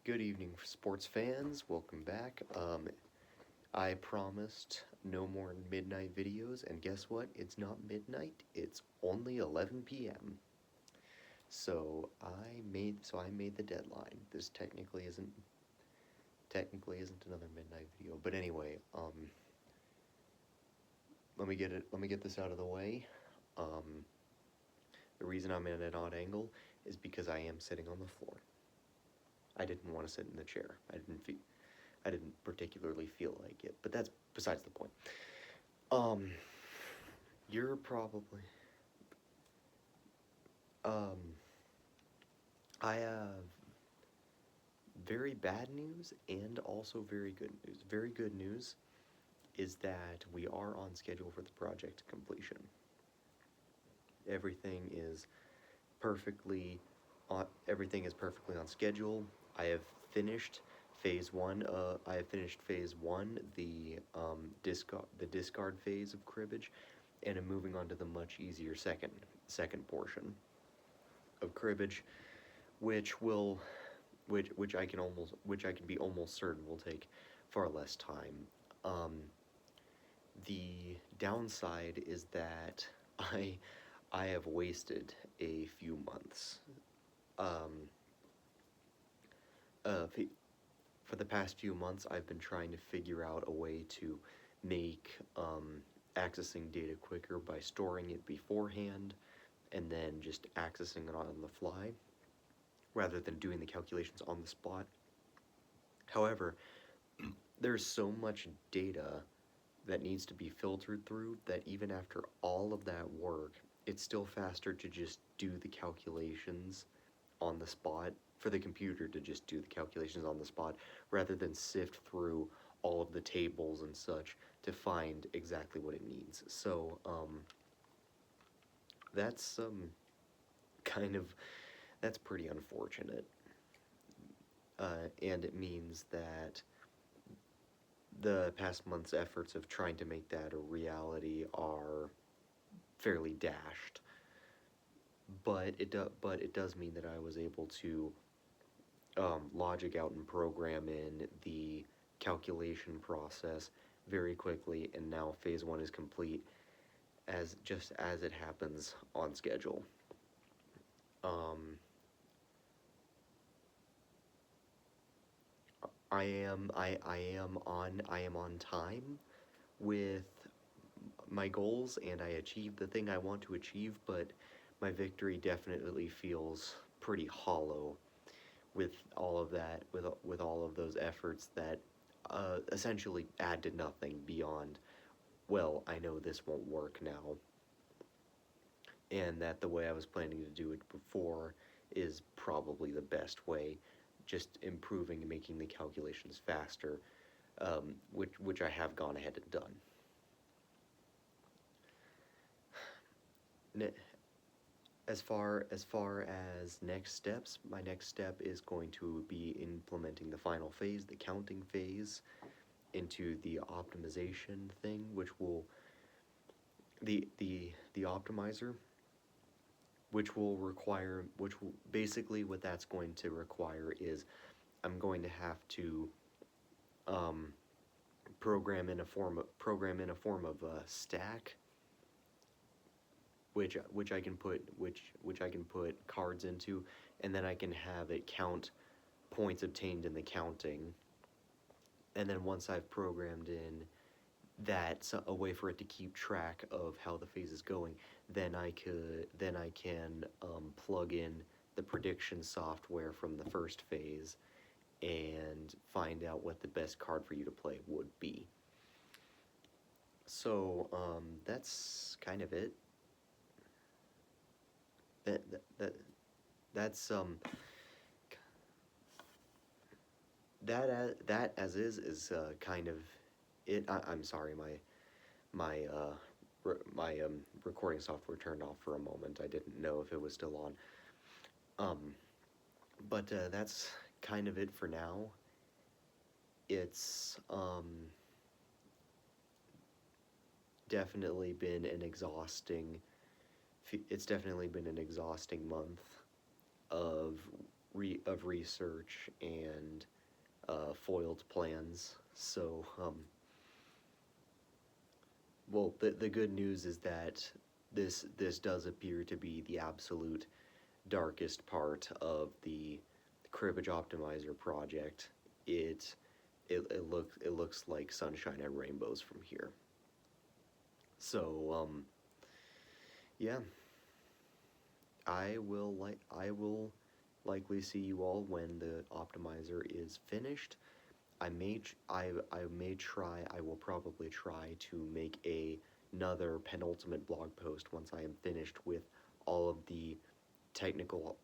Good evening, sports fans. Welcome back. I promised no more midnight videos, and guess what? It's not midnight. It's only 11 p.m. So I made the deadline. This technically isn't another midnight video, but anyway, let me get this out of the way. Um, the reason I'm at an odd angle is because I am sitting on the floor. I didn't want to sit in the chair. I didn't particularly feel like it, but that's besides the point. Um, you're probably, um, I have very bad news and also very good news. Very good news is that we are on schedule for the project completion. Everything is everything is perfectly on schedule. I have finished phase one. I have finished phase one, the discard phase of cribbage, and I'm moving on to the much easier second portion of cribbage, which will which I can be almost certain will take far less time. Um, the downside is that I I have wasted a few months. Um, uh, for the past few months, I've been trying to figure out a way to make accessing data quicker by storing it beforehand and then just accessing it on the fly rather than doing the calculations on the spot. However, there's so much data that needs to be filtered through that even after all of that work, it's still faster to just do the calculations on the spot, for the computer to just do the calculations on the spot rather than sift through all of the tables and such to find exactly what it needs. So that's kind of that's pretty unfortunate, and it means that the past month's efforts of trying to make that a reality are fairly dashed. But it does mean that I was able to logic out and program in the calculation process very quickly, and now phase one is complete as it happens on schedule. Um, I am on time with my goals, and I achieved the thing I want to achieve, but my victory definitely feels pretty hollow with all of that, with all of those efforts that essentially add to nothing beyond, well, I know this won't work now, and that the way I was planning to do it before is probably the best way, just improving and making the calculations faster, which I have gone ahead and done. As far as next steps, my next step is going to be implementing the final phase, the counting phase, into the optimization thing, which will the optimizer, which will basically, what that's going to require is I'm going to have to um, program in a form of a stack, which I can put cards into, and then I can have it count points obtained in the counting. And then once I've programmed in that, a way for it to keep track of how the phase is going, then I can plug in the prediction software from the first phase and find out what the best card for you to play would be. So that's kind of it. That's that as is kind of it. I'm sorry, my recording software turned off for a moment. I didn't know if it was still on. But that's kind of it for now. It's definitely been an exhausting. It's definitely been an exhausting month of of research and foiled plans. So, well, the good news is that this does appear to be the absolute darkest part of the Cribbage Optimizer project. It looks like sunshine and rainbows from here. So, yeah, I will likely see you all when the optimizer is finished. I will probably try to make another penultimate blog post once I am finished with all of the technical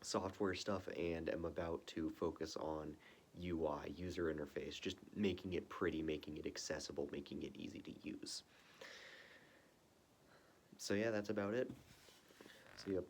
software stuff and am about to focus on UI, user interface, just making it pretty, making it accessible, making it easy to use. So yeah, that's about it. See ya.